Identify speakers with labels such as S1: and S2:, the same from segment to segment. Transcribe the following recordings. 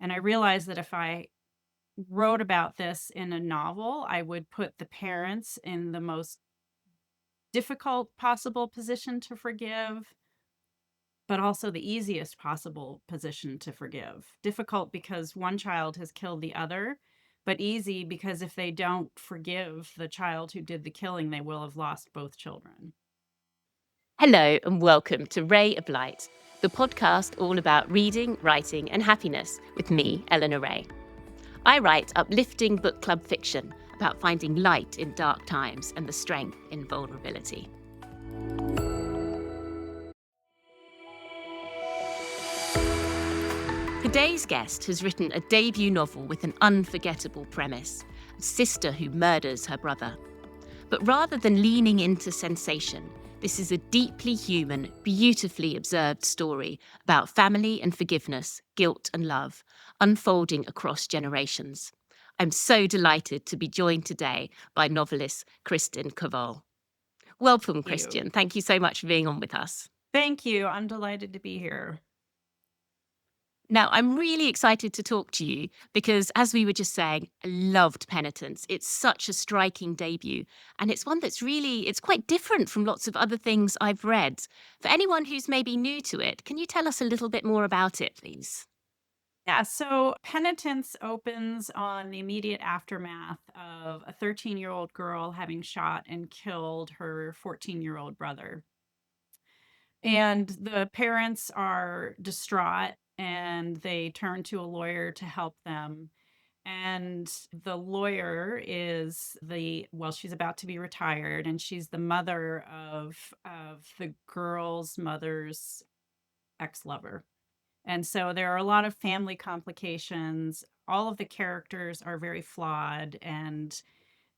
S1: And I realized that if I wrote about this in a novel, I would put the parents in the most difficult possible position to forgive, but also the easiest possible position to forgive. Difficult because one child has killed the other, but easy because if they don't forgive the child who did the killing, they will have lost both children.
S2: Hello and welcome to Ray of Light, the podcast all about reading, writing, and happiness with me, Eleanor. I write uplifting book club fiction about finding light in dark times and the strength in vulnerability. Today's guest has written a debut novel with an unforgettable premise: a sister who murders her brother. But rather than leaning into sensation, this is a deeply human, beautifully observed story about family and forgiveness, guilt and love, unfolding across generations. I'm so delighted to be joined today by novelist Kristin Koval. Welcome,
S1: You.
S2: Kristin. Thank you so much for being on with us.
S1: Thank you. I'm delighted to be here.
S2: Now, I'm really excited to talk to you because, as we were just saying, I loved Penitence. It's such a striking debut, and it's one that's it's quite different from lots of other things I've read. For anyone who's maybe new to it, can you tell us a little bit more about it, please?
S1: Yeah, so Penitence opens on the immediate aftermath of a 13-year-old girl having shot and killed her 14-year-old brother. And the parents are distraught and they turn to a lawyer to help them. And the lawyer is she's about to be retired, and she's the mother of the girl's mother's ex-lover. And so there are a lot of family complications. All of the characters are very flawed, and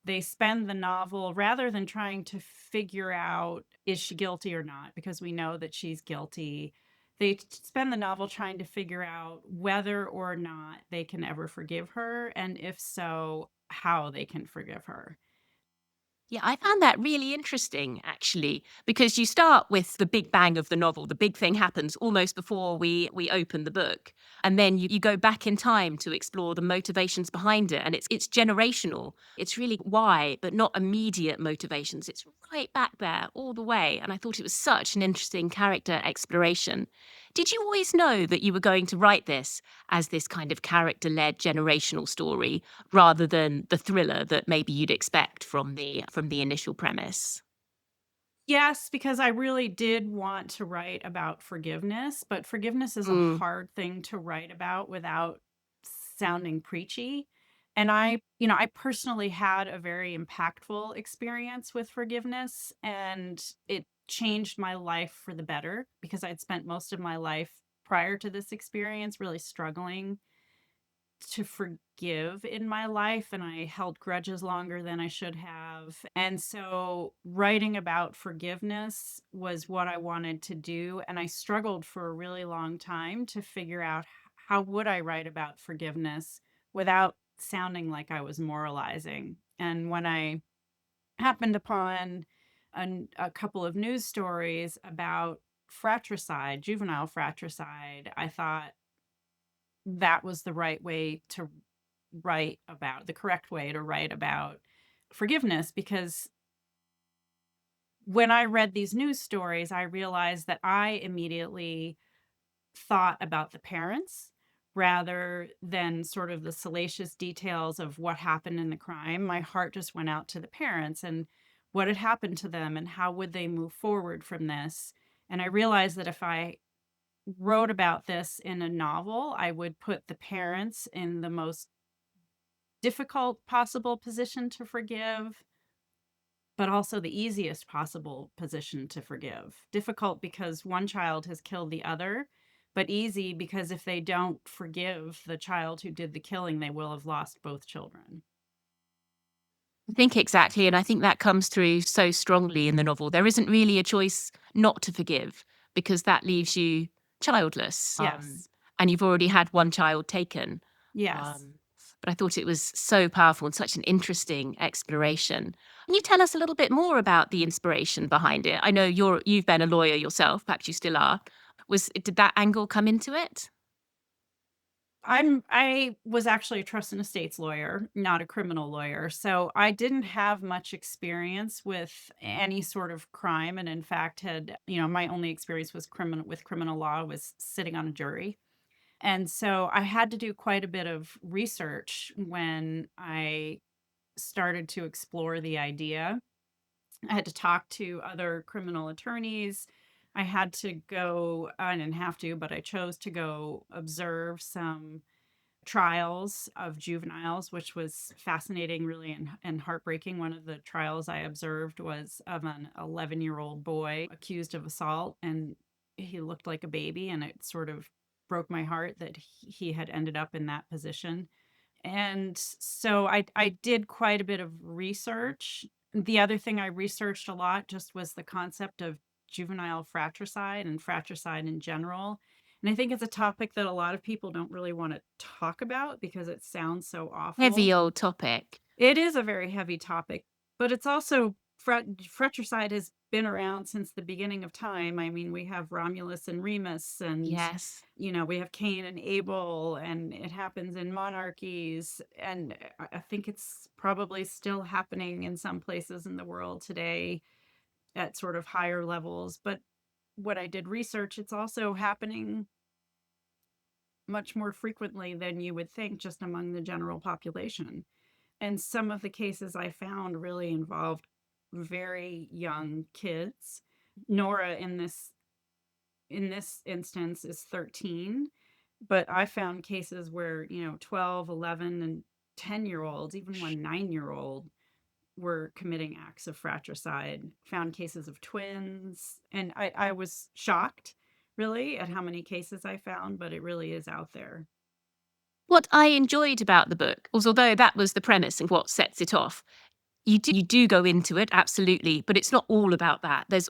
S1: they spend the novel, rather than trying to figure out, is she guilty or not, because we know that she's guilty. They spend the novel trying to figure out whether or not they can ever forgive her, and if so, how they can forgive her.
S2: Yeah, I found that really interesting, actually, because you start with the big bang of the novel. The big thing happens almost before we open the book. And then you go back in time to explore the motivations behind it. And it's generational. It's really why, but not immediate motivations. It's right back there all the way. And I thought it was such an interesting character exploration. Did you always know that you were going to write this as this kind of character-led generational story, rather than the thriller that maybe you'd expect from the initial premise?
S1: Yes, because I really did want to write about forgiveness, but forgiveness is a
S2: Mm.
S1: hard thing to write about without sounding preachy. And I personally had a very impactful experience with forgiveness, and it changed my life for the better because I'd spent most of my life prior to this experience really struggling to forgive in my life, and I held grudges longer than I should have. And so writing about forgiveness was what I wanted to do, and I struggled for a really long time to figure out how would I write about forgiveness without sounding like I was moralizing. And when I happened upon a couple of news stories about fratricide, juvenile fratricide, I thought that was the right way to write about the correct way to write about forgiveness, because when I read these news stories, I realized that I immediately thought about the parents rather than sort of the salacious details of what happened in the crime. My heart just went out to the parents and what had happened to them and how would they move forward from this. And I realized that if I wrote about this in a novel, I would put the parents in the most difficult possible position to forgive, but also the easiest possible position to forgive. Difficult because one child has killed the other, but easy because if they don't forgive the child who did the killing, they will have lost both children.
S2: I think exactly, and I think that comes through so strongly in the novel. There isn't really a choice not to forgive because that leaves you childless,
S1: Yes.
S2: and you've already had one child taken.
S1: Yes.
S2: Um, but I thought it was so powerful and such an interesting exploration. Can you tell us a little bit more about the inspiration behind it? I know you've been a lawyer yourself, perhaps you still are. Did that angle come into it?
S1: I was actually a trust and estates lawyer, not a criminal lawyer, so I didn't have much experience with any sort of crime, and in fact had, my only experience was criminal law was sitting on a jury. And so I had to do quite a bit of research when I started to explore the idea. I had to talk to other criminal attorneys. I had to go, I didn't have to, but I chose to go observe some trials of juveniles, which was fascinating, really, and heartbreaking. One of the trials I observed was of an 11-year-old boy accused of assault, and he looked like a baby, and it sort of broke my heart that he had ended up in that position. And so I did quite a bit of research. The other thing I researched a lot just was the concept of juvenile fratricide and fratricide in general. And I think it's a topic that a lot of people don't really want to talk about because it sounds so awful.
S2: Heavy old topic.
S1: It is a very heavy topic, but it's also fratricide has been around since the beginning of time. I mean, we have Romulus and Remus, and
S2: Yes.
S1: we have Cain and Abel, and it happens in monarchies. And I think it's probably still happening in some places in the world today at sort of higher levels. But when I did research, it's also happening much more frequently than you would think just among the general population. And some of the cases I found really involved very young kids. Nora in this instance is 13, but I found cases where, 12, 11, and 10-year-olds, even one 9-year-old, were committing acts of fratricide. Found cases of twins, and I was shocked really at how many cases I found, but it really is out there.
S2: What I enjoyed about the book was, although that was the premise and what sets it off, you do go into it, absolutely, but it's not all about that. There's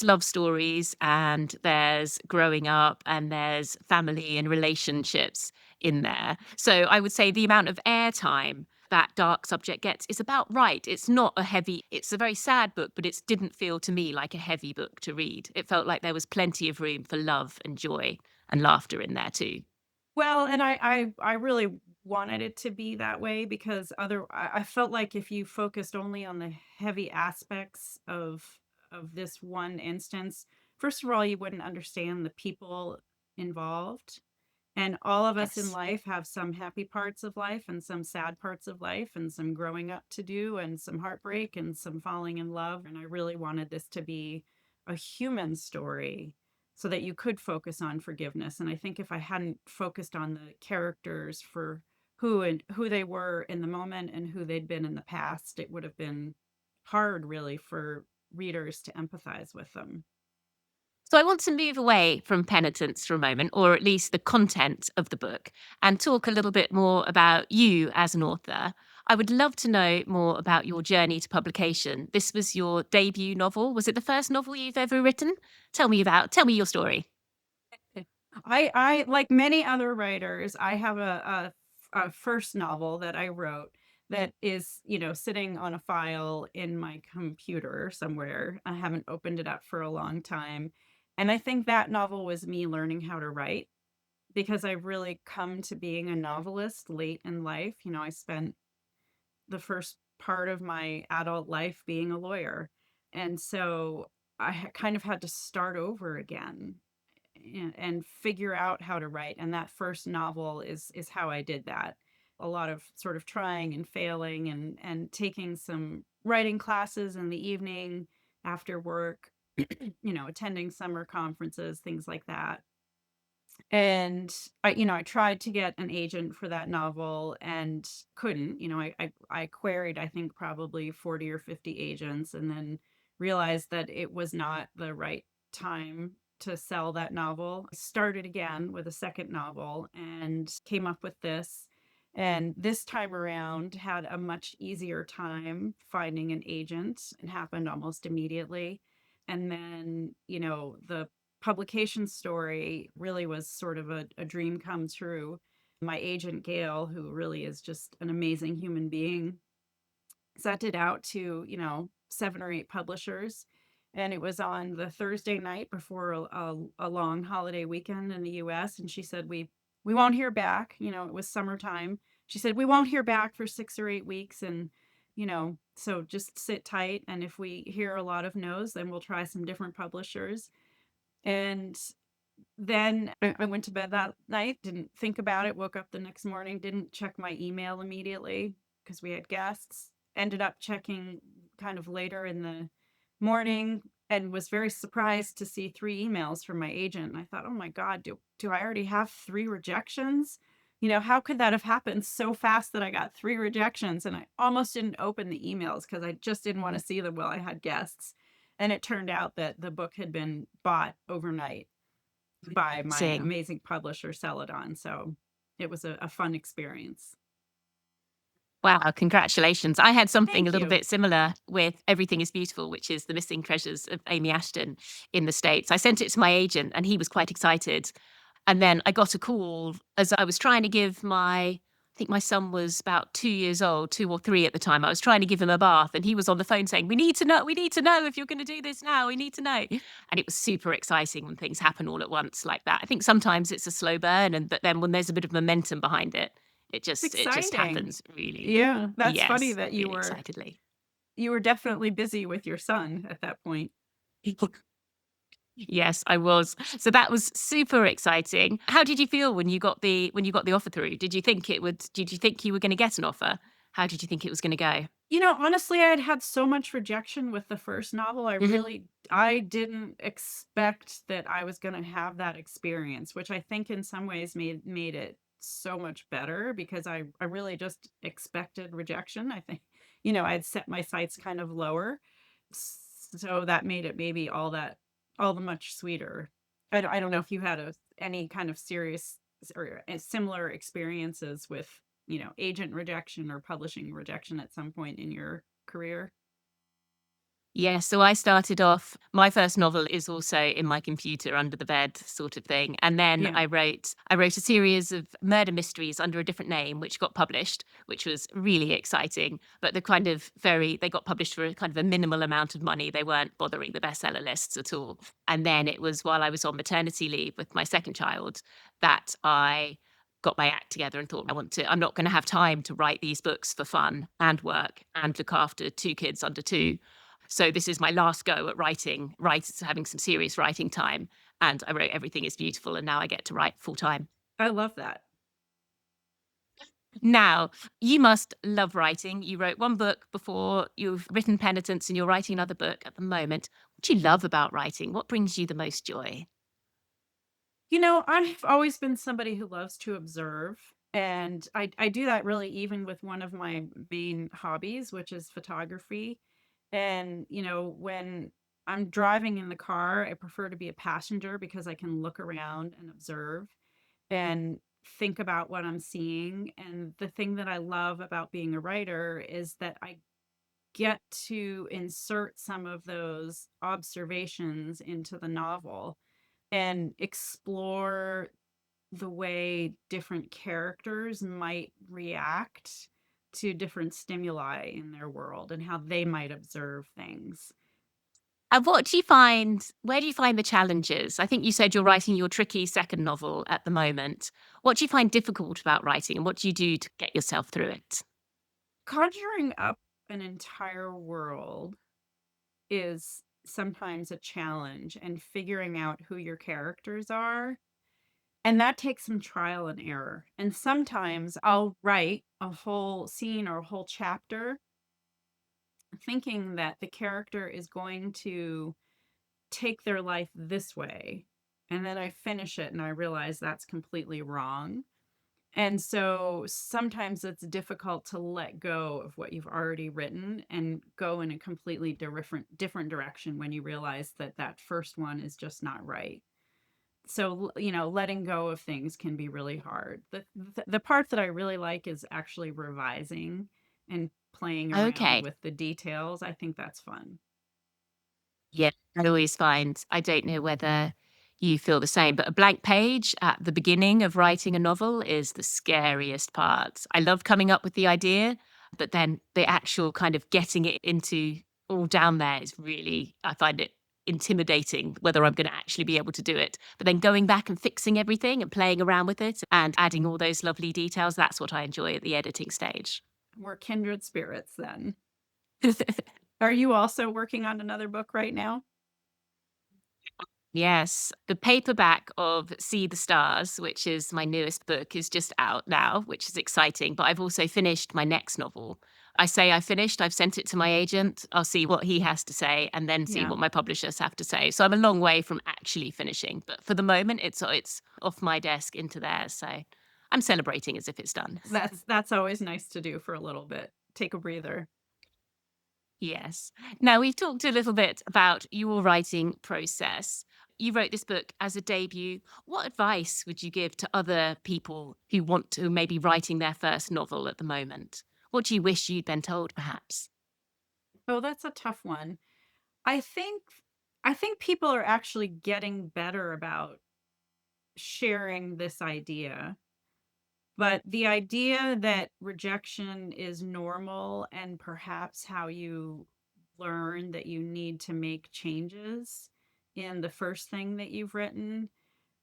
S2: love stories, and there's growing up, and there's family and relationships in there. So I would say the amount of airtime that dark subject gets is about right. It's a very sad book, but it didn't feel to me like a heavy book to read. It felt like there was plenty of room for love and joy and laughter in there too.
S1: Well, and I really wanted it to be that way because I felt like if you focused only on the heavy aspects of this one instance, first of all, you wouldn't understand the people involved. And all of us in
S2: Yes.
S1: life have some happy parts of life and some sad parts of life and some growing up to do and some heartbreak and some falling in love. And I really wanted this to be a human story so that you could focus on forgiveness. And I think if I hadn't focused on the characters for who they were in the moment and who they'd been in the past, it would have been hard really for readers to empathize with them.
S2: So I want to move away from Penitence for a moment, or at least the content of the book, and talk a little bit more about you as an author. I would love to know more about your journey to publication. This was your debut novel. Was it the first novel you've ever written? Tell me your story.
S1: I like many other writers, I have a first novel that I wrote that is, sitting on a file in my computer somewhere. I haven't opened it up for a long time. And I think that novel was me learning how to write because I've really come to being a novelist late in life. I spent the first part of my adult life being a lawyer. And so kind of had to start over again and figure out how to write. And that first novel is how I did that. A lot of sort of trying and failing and taking some writing classes in the evening after work, attending summer conferences, things like that. And I tried to get an agent for that novel and couldn't. I queried, I think, probably 40 or 50 agents, and then realized that it was not the right time to sell that novel. I started again with a second novel and came up with this. And this time around had a much easier time finding an agent. It happened almost immediately. And then, the publication story really was sort of a dream come true. My agent, Gail, who really is just an amazing human being, sent it out to, 7 or 8 publishers. And it was on the Thursday night before a long holiday weekend in the US. And she said, we won't hear back. It was summertime. She said, we won't hear back for 6 or 8 weeks. And, so just sit tight. And if we hear a lot of no's, then we'll try some different publishers. And then I went to bed that night, didn't think about it, woke up the next morning, didn't check my email immediately because we had guests. Ended up checking kind of later in the morning and was very surprised to see 3 emails from my agent. And I thought, "Oh my god, do I already have 3 rejections? How could that have happened so fast that I got 3 rejections?" And I almost didn't open the emails because I just didn't want to see them while I had guests. And it turned out that the book had been bought overnight by my
S2: Seeing.
S1: amazing publisher, Celadon. So it was a fun experience.
S2: Wow, congratulations. I had something a
S1: Thank
S2: little
S1: you.
S2: bit similar with Everything is Beautiful, which is the missing treasures of Amy Ashton in the States. I sent it to my agent and he was quite excited. And then I got a call as I was trying to give I think my son was about 2 years old, 2 or 3 at the time. I was trying to give him a bath and he was on the phone saying, we need to know if you're going to do this now. We need to know. And it was super exciting when things happen all at once like that. I think sometimes it's a slow burn, but then when there's a bit of momentum behind it,
S1: It's
S2: it just
S1: exciting.
S2: happens really.
S1: Yeah, that's funny
S2: Yes,
S1: that you
S2: really
S1: were
S2: excitedly.
S1: you were definitely busy with your son at that point.
S2: Yes, I was. So that was super exciting. How did you feel when you got the offer through? Did you think you were gonna get an offer? How did you think it was gonna go?
S1: Honestly, I had had so much rejection with the first novel.
S2: Mhm.
S1: I didn't expect that I was going to have that experience, which I think in some ways made it so much better because I really just expected rejection. I think, I'd set my sights kind of lower. So that made it maybe all the much sweeter. I don't know if you had any kind of serious or similar experiences with agent rejection or publishing rejection at some point in your career?
S2: Yeah, so I started off my first novel is also in my computer under the bed sort of thing. And then
S1: Yeah.
S2: I wrote a series of murder mysteries under a different name which got published, which was really exciting, but they got published for a kind of a minimal amount of money. They weren't bothering the bestseller lists at all. And then it was while I was on maternity leave with my second child that I got my act together and thought I'm not going to have time to write these books for fun and work and look after 2 kids under 2. So this is my last go at having some serious writing time. And I wrote Everything is Beautiful, and now I get to write full time.
S1: I love that.
S2: Now, you must love writing. You wrote one book before, you've written Penitence, and you're writing another book at the moment. What do you love about writing? What brings you the most joy?
S1: I've always been somebody who loves to observe, and I do that really even with one of my main hobbies, which is photography. And, when I'm driving in the car, I prefer to be a passenger because I can look around and observe and think about what I'm seeing. And the thing that I love about being a writer is that I get to insert some of those observations into the novel and explore the way different characters might react to different stimuli in their world and how they might observe things.
S2: And where do you find the challenges? I think you said you're writing your tricky second novel at the moment. What do you find difficult about writing, and what do you do to get yourself through it?
S1: Conjuring up an entire world is sometimes a challenge, and figuring out who your characters are. And that takes some trial and error. And sometimes I'll write a whole scene or a whole chapter thinking that the character is going to take their life this way. And then I finish it and I realize that's completely wrong. And so sometimes it's difficult to let go of what you've already written and go in a completely different direction when you realize that that first one is just not right. So, letting go of things can be really hard. The part that I really like is actually revising and playing around
S2: Okay.
S1: with the details. I think that's fun.
S2: Yeah, I always find I don't know whether you feel the same, but a blank page at the beginning of writing a novel is the scariest part. I love coming up with the idea, but then the actual kind of getting it into all down there is really, I find it intimidating whether I'm going to actually be able to do it. But then going back and fixing everything and playing around with it and adding all those lovely details, that's what I enjoy at the editing stage.
S1: We're kindred spirits then. Are you also working on another book right now?
S2: Yes, the paperback of See the Stars, which is my newest book, is just out now, which is exciting. But I've also finished my next novel. I say I finished, I've sent it to my agent. I'll see what he has to say and then see
S1: Yeah.
S2: what my publishers have to say. So I'm a long way from actually finishing. But for the moment, it's off my desk into theirs. So I'm celebrating as if it's done.
S1: That's always nice to do for a little bit. Take a breather.
S2: Yes. Now, we've talked a little bit about your writing process. You wrote this book as a debut. What advice would you give to other people who want to maybe writing their first novel at the moment? What do you wish you'd been told, perhaps?
S1: Oh, that's a tough one. I think I think people are actually getting better about sharing this idea. But the idea that rejection is normal and perhaps how you learn that you need to make changes in the first thing that you've written.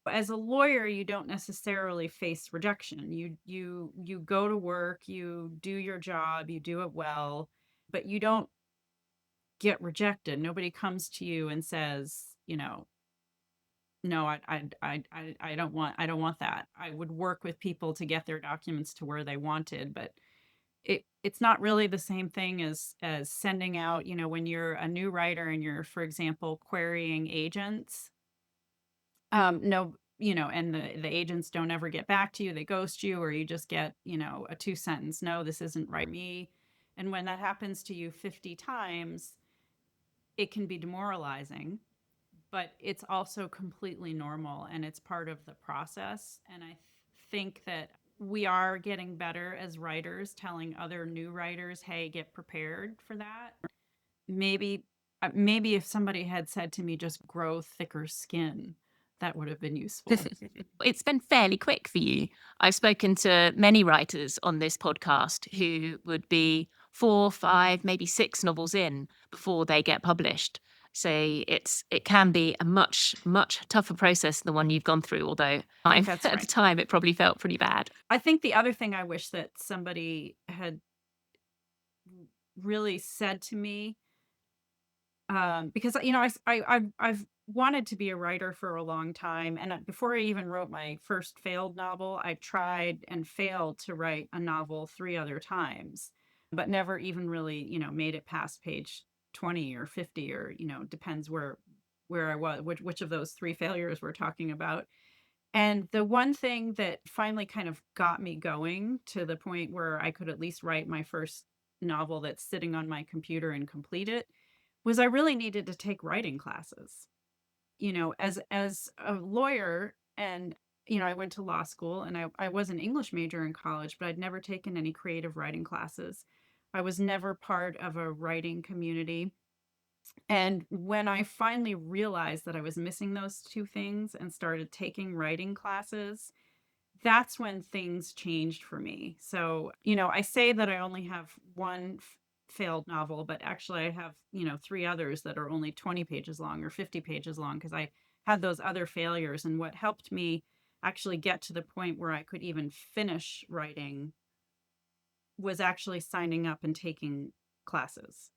S1: As a lawyer, you don't necessarily face rejection. You go to work, you do your job, you do it well, but you don't get rejected. Nobody comes to you and says, no, I don't want that. I would work with people to get their documents to where they wanted, but it's not really the same thing as sending out, when you're a new writer and you're, for example, querying agents. No, and the agents don't ever get back to you. They ghost you, or you just get, a two sentence, no, this isn't right for me. And when that happens to you 50 times, it can be demoralizing, but it's also completely normal and it's part of the process. And I think that we are getting better as writers, telling other new writers, hey, get prepared for that. Maybe if somebody had said to me, just grow thicker skin, that would have been useful.
S2: It's been fairly quick for you. I've spoken to many writers on this podcast who would be 4, 5, maybe 6 novels in before they get published. So it can be a much tougher process than the one you've gone through. Although
S1: I think
S2: I,
S1: that's
S2: at the
S1: right.
S2: time it probably felt pretty bad.
S1: I think the other thing I wish that somebody had really said to me, because I've wanted to be a writer for a long time, and before I even wrote my first failed novel, I tried and failed to write a novel 3 other times, but never even really made it past page 20 or 50, or depends where I was, which of those 3 failures we're talking about. And the one thing that finally kind of got me going to the point where I could at least write my first novel that's sitting on my computer and complete it was I really needed to take writing classes. As a lawyer, and I went to law school, and I was an English major in college, but I'd never taken any creative writing classes. I was never part of a writing community. And when I finally realized that I was missing those two things and started taking writing classes, that's when things changed for me. So, I say that I only have one failed novel, but actually I have, 3 others that are only 20 pages long or 50 pages long because I had those other failures. And what helped me actually get to the point where I could even finish writing was actually signing up and taking classes.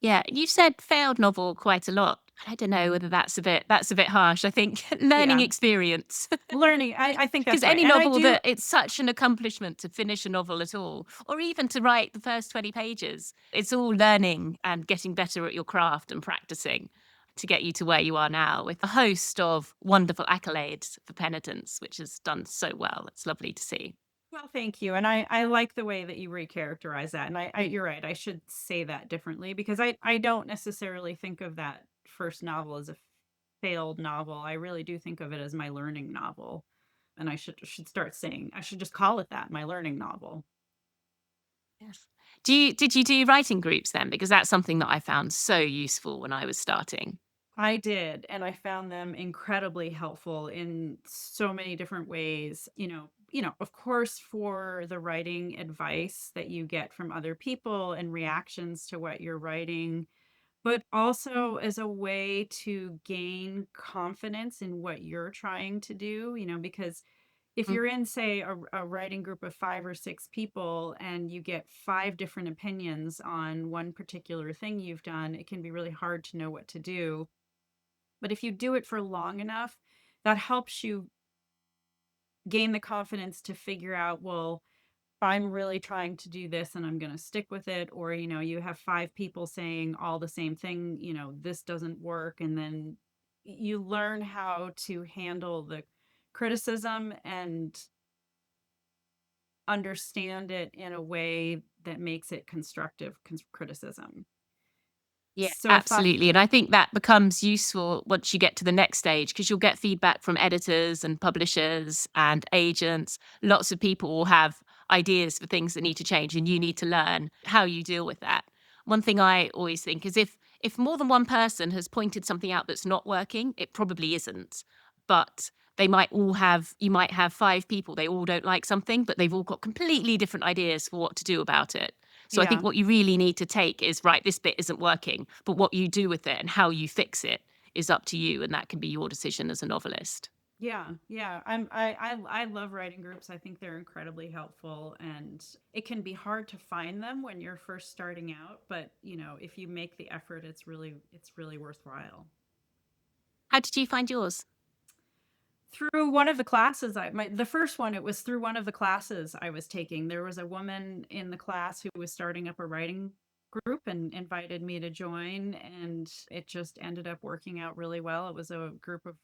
S2: Yeah, you've said failed novel quite a lot. I don't know whether that's a bit harsh. I think learning
S1: Yeah.
S2: experience.
S1: Learning. I think
S2: Because
S1: that's right.
S2: any
S1: And I
S2: novel
S1: do.
S2: that it's such an accomplishment to finish a novel at all, or even to write the first 20 pages, it's all learning and getting better at your craft and practicing to get you to where you are now with a host of wonderful accolades for Penitence, which has done so well. It's lovely to see.
S1: Well, thank you, and I like the way that you recharacterize that, and you're right, I should say that differently because I don't necessarily think of that first novel as a failed novel. I really do think of it as my learning novel, and I should just call it that, my learning novel.
S2: Yes. Did you do writing groups then? Because that's something that I found so useful when I was starting.
S1: I did, and I found them incredibly helpful in so many different ways. Of course, for the writing advice that you get from other people and reactions to what you're writing. but also as a way to gain confidence in what you're trying to do, because if
S2: Mm.
S1: you're in, say, a writing group of 5 or 6 people and you get 5 different opinions on one particular thing you've done, it can be really hard to know what to do. But if you do it for long enough, that helps you gain the confidence to figure out, well, I'm really trying to do this and I'm going to stick with it. Or, you have 5 people saying all the same thing, this doesn't work. And then you learn how to handle the criticism and understand it in a way that makes it constructive criticism.
S2: Yeah,
S1: So if I,
S2: absolutely. And I think that becomes useful once you get to the next stage because you'll get feedback from editors and publishers and agents. Lots of people will have ideas for things that need to change, and you need to learn how you deal with that. One thing I always think is if more than one person has pointed something out that's not working, it probably isn't. But they might all have you might have 5 people, they all don't like something, but they've all got completely different ideas for what to do about it. So I think
S1: yeah,
S2: what you really need to take is, right, this bit isn't working, but what you do with it and how you fix it is up to you, and that can be your decision as a novelist.
S1: yeah. I love writing groups. I think they're incredibly helpful, and it can be hard to find them when you're first starting out. But if you make the effort, it's really worthwhile.
S2: How did you find yours?
S1: Through one of the classes, the first one, it was through one of the classes I was taking. There was a woman in the class who was starting up a writing group and invited me to join, and it just ended up working out really well. It was a group of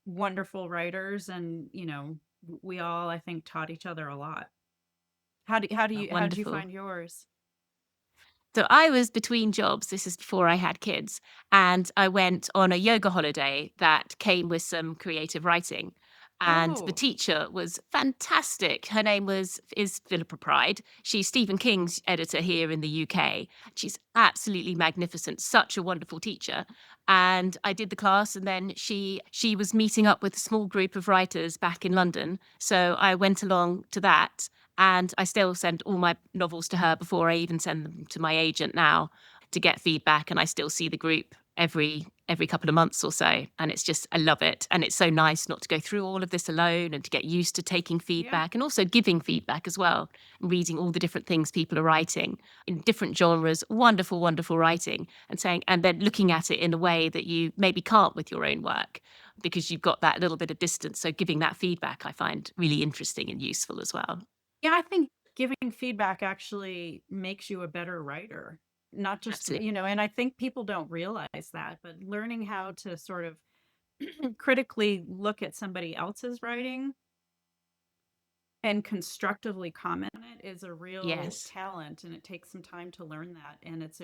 S1: wonderful writers, and we all, I think, taught each other a lot. How did you
S2: Wonderful.
S1: find yours?
S2: So I was between jobs. This is before I had kids. And I went on a yoga holiday that came with some creative writing. And the
S1: Oh,
S2: teacher was fantastic. Her name is Philippa Pride. She's Stephen King's editor here in the UK. She's absolutely magnificent, such a wonderful teacher. And I did the class, and then she was meeting up with a small group of writers back in London. So I went along to that, and I still send all my novels to her before I even send them to my agent now to get feedback. And I still see the group every couple of months or so. And it's just I love it. And it's so nice not to go through all of this alone and to get used to taking
S1: yeah.
S2: feedback and also giving feedback as well. Reading all the different things people are writing in different genres, wonderful, wonderful writing, and saying and then looking at it in a way that you maybe can't with your own work because you've got that little bit of distance. So giving that feedback I find really interesting and useful as well.
S1: Yeah, I think giving feedback actually makes you a better writer. Not just,
S2: Absolutely.
S1: and I think people don't realize that, but learning how to sort of critically look at somebody else's writing and constructively comment on it is a real
S2: Yes,
S1: talent, and it takes some time to learn that, and it's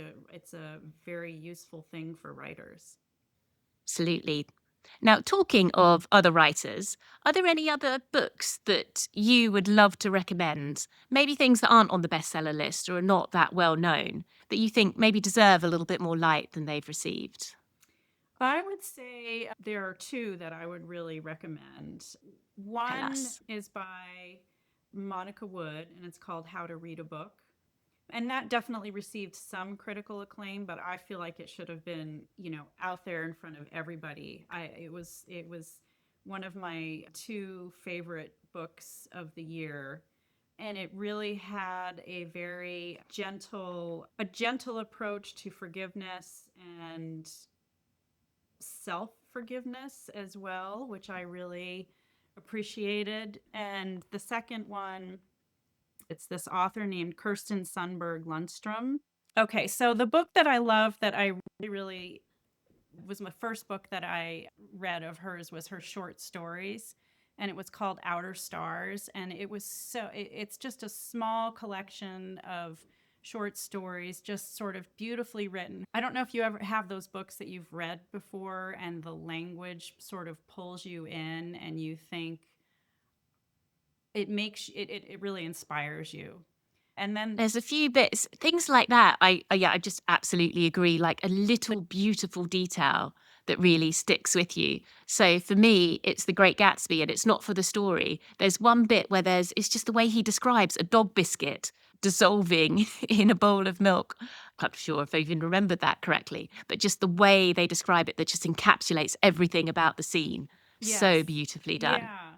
S1: a very useful thing for writers.
S2: absolutely. Now, talking of other writers, are there any other books that you would love to recommend? Maybe things that aren't on the bestseller list or are not that well known that you think maybe deserve a little bit more light than they've received?
S1: I would say there are 2 that I would really recommend.
S2: Tell
S1: One
S2: us.
S1: is by Monica Wood, and it's called How to Read a Book. And that definitely received some critical acclaim, but I feel like it should have been, out there in front of everybody. It was one of my 2 favorite books of the year, and it really had a gentle approach to forgiveness and self-forgiveness as well, which I really appreciated. And the second one, it's this author named Kirsten Sundberg Lundstrom. Okay, so the book that I love that I really, really was my first book that I read of hers was her short stories, and it was called Outer Stars, and it's just a small collection of short stories, just sort of beautifully written. I don't know if you ever have those books that you've read before and the language sort of pulls you in and you think it really inspires you. And then
S2: There's a few bits, things like that. I yeah, I just absolutely agree. Like a little beautiful detail that really sticks with you. So for me, it's The Great Gatsby, and it's not for the story. There's one bit where it's just the way he describes a dog biscuit dissolving in a bowl of milk. I'm not sure if I even remembered that correctly, but just the way they describe it that just encapsulates everything about the scene. So
S1: Yes.
S2: beautifully done.
S1: Yeah.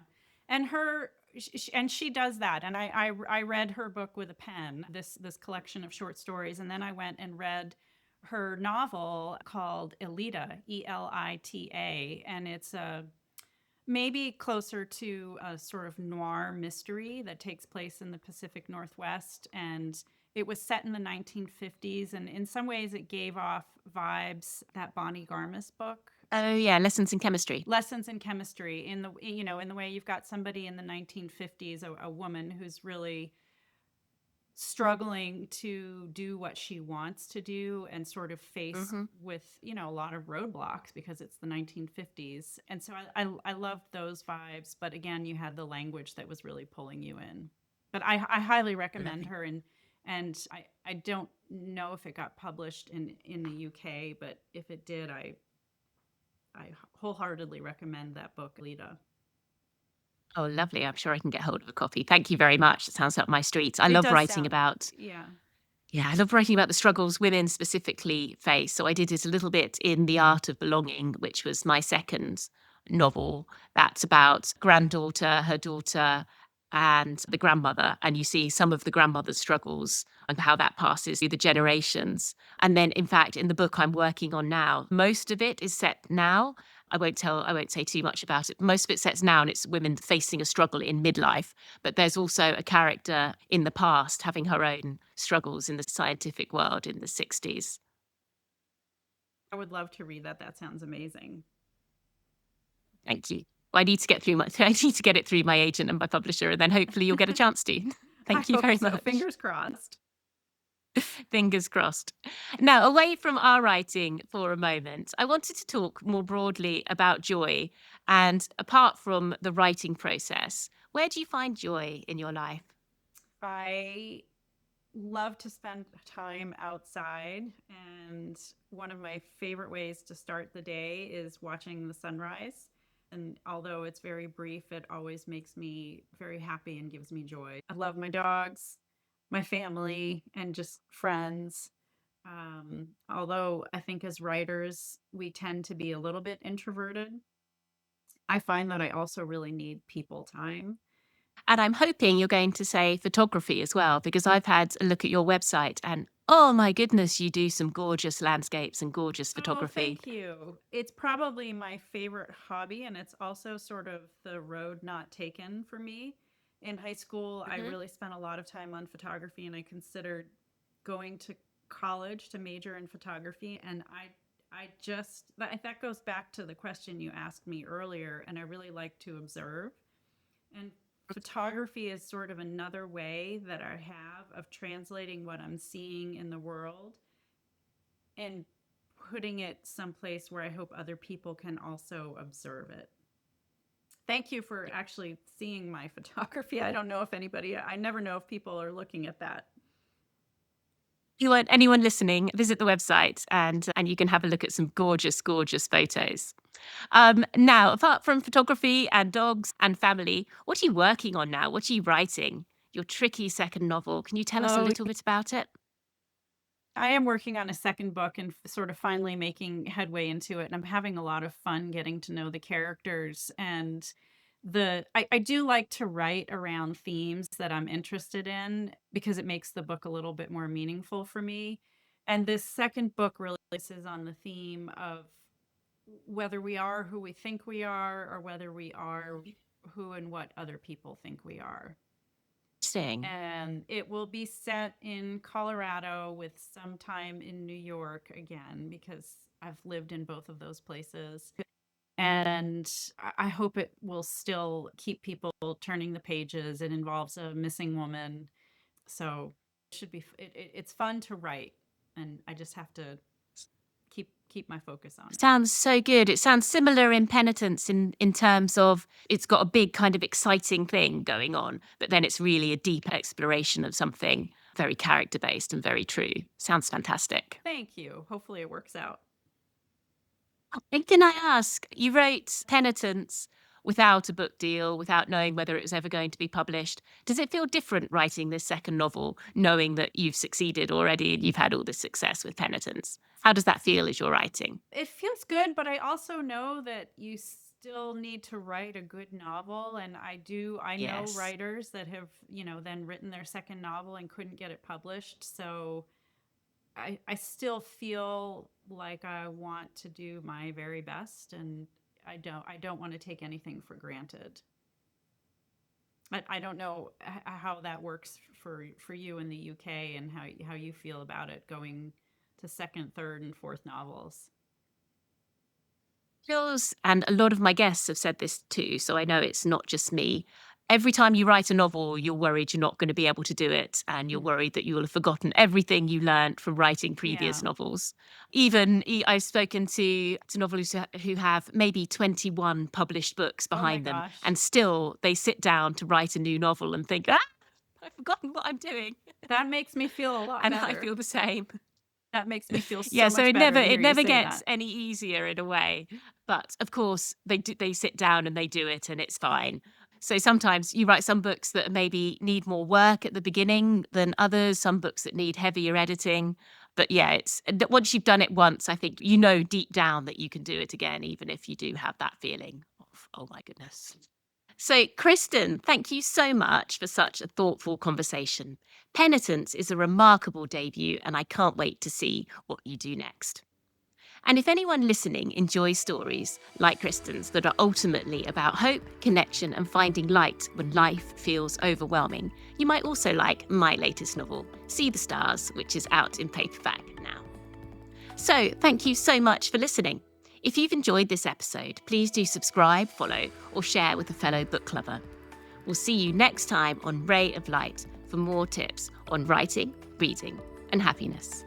S1: And she does that. And I read her book with a pen, this collection of short stories, and then I went and read her novel called Elita, Elita, and it's a maybe closer to a sort of noir mystery that takes place in the Pacific Northwest. And it was set in the 1950s. And in some ways, it gave off vibes that Bonnie Garmus book,
S2: Oh, yeah, Lessons in Chemistry.
S1: Lessons in Chemistry, in the in the way you've got somebody in the 1950s, a woman who's really struggling to do what she wants to do and sort of faced
S2: Hmm.
S1: with a lot of roadblocks because it's the 1950s. And so I loved those vibes, but again, you had the language that was really pulling you in. But I highly recommend
S2: Lovely.
S1: her. And I don't know if it got published in the UK, but if it did, I wholeheartedly recommend that book, Lita.
S2: Oh, lovely. I'm sure I can get hold of a copy. Thank you very much. It sounds up my street. I
S1: It
S2: love
S1: does
S2: writing
S1: sound,
S2: about
S1: yeah.
S2: Yeah, I love writing about the struggles women specifically face. So I did it a little bit in The Art of Belonging, which was my second novel. That's about granddaughter, her daughter, and the grandmother. And you see some of the grandmother's struggles and how that passes through the generations. And then, in fact, in the book I'm working on now, most of it is set now. I won't say too much about it. Most of it sets now, and it's women facing a struggle in midlife. But there's also a character in the past having her own struggles in the scientific world in the 60s.
S1: I would love to read that. That sounds amazing.
S2: Thank you. I need to get through my I need to get it through my agent and my publisher, and then hopefully you'll get a chance to.
S1: I
S2: Thank you
S1: hope
S2: very
S1: so.
S2: much.
S1: Fingers crossed.
S2: Fingers crossed. Now, away from our writing for a moment, I wanted to talk more broadly about joy. And apart from the writing process, where do you find joy in your life?
S1: I love to spend time outside, and one of my favorite ways to start the day is watching the sunrise. And although it's very brief, it always makes me very happy and gives me joy. I love my dogs, my family, and just friends. Although I think as writers, we tend to be a little bit introverted, I find that I also really need people time.
S2: And I'm hoping you're going to say photography as well, because I've had a look at your website and oh my goodness, you do some gorgeous landscapes and gorgeous
S1: Oh,
S2: photography.
S1: thank you. It's probably my favorite hobby, and it's also sort of the road not taken for me. In high school, I
S2: Hmm.
S1: really spent a lot of time on photography, and I considered going to college to major in photography. And I just, that goes back to the question you asked me earlier, and I really like to observe. And photography is sort of another way that I have of translating what I'm seeing in the world and putting it someplace where I hope other people can also observe it. Thank you for actually seeing my photography. I don't know if anybody, I never know if people are looking at that.
S2: Anyone listening, visit the website and you can have a look at some gorgeous, gorgeous photos. Now, apart from photography and dogs and family, what are you working on now? What are you writing? Your tricky second novel. Can you tell us a
S1: Oh,
S2: little bit about it?
S1: I am working on a second book and sort of finally making headway into it. And I'm having a lot of fun getting to know the characters. And I do like to write around themes that I'm interested in because it makes the book a little bit more meaningful for me. And this second book really focuses on the theme of whether we are who we think we are or whether we are who and what other people think we are.
S2: Interesting.
S1: And it will be set in Colorado with some time in New York again because I've lived in both of those places. And I hope it will still keep people turning the pages. It involves a missing woman. So it should be, it's fun to write. And I just have to keep my focus on it.
S2: Sounds so good. It sounds similar in Penitence in terms of it's got a big kind of exciting thing going on, but then it's really a deep exploration of something very character based and very true. Sounds fantastic.
S1: Thank you. Hopefully it works out.
S2: And can I ask, you wrote Penitence without a book deal, without knowing whether it was ever going to be published. Does it feel different writing this second novel, knowing that you've succeeded already and you've had all this success with Penitence? How does that feel as you're writing?
S1: It feels good, but I also know that you still need to write a good novel. And I know
S2: Yes.
S1: writers that have, then written their second novel and couldn't get it published. So I still feel like I want to do my very best, and I don't want to take anything for granted. I don't know how that works for you in the UK, and how you feel about it going to second, third, and fourth novels.
S2: Feels, and a lot of my guests have said this too, so I know it's not just me. Every time you write a novel, you're worried you're not going to be able to do it, and you're
S1: Mm.
S2: worried that you will have forgotten everything you learnt from writing previous
S1: Yeah.
S2: novels. I've spoken to novelists who have maybe 21 published books
S1: Oh my
S2: behind them,
S1: gosh.
S2: and still they sit down to write a new novel and think, I've forgotten what I'm doing.
S1: That makes me feel a lot
S2: And I
S1: better.
S2: feel the same.
S1: That makes me feel
S2: Yeah,
S1: so
S2: so
S1: much
S2: it
S1: better
S2: never
S1: to
S2: it
S1: hear you
S2: never
S1: say
S2: gets
S1: that.
S2: any easier in a way. But of course, they sit down and they do it and it's fine. So sometimes you write some books that maybe need more work at the beginning than others, some books that need heavier editing. But yeah, once you've done it once, I think you know deep down that you can do it again, even if you do have that feeling of, oh my goodness. So, Kristen, thank you so much for such a thoughtful conversation. Penitence is a remarkable debut, and I can't wait to see what you do next. And if anyone listening enjoys stories like Kristen's that are ultimately about hope, connection, and finding light when life feels overwhelming, you might also like my latest novel, See the Stars, which is out in paperback now. So, thank you so much for listening. If you've enjoyed this episode, please do subscribe, follow, or share with a fellow book lover. We'll see you next time on Ray of Light for more tips on writing, reading, and happiness.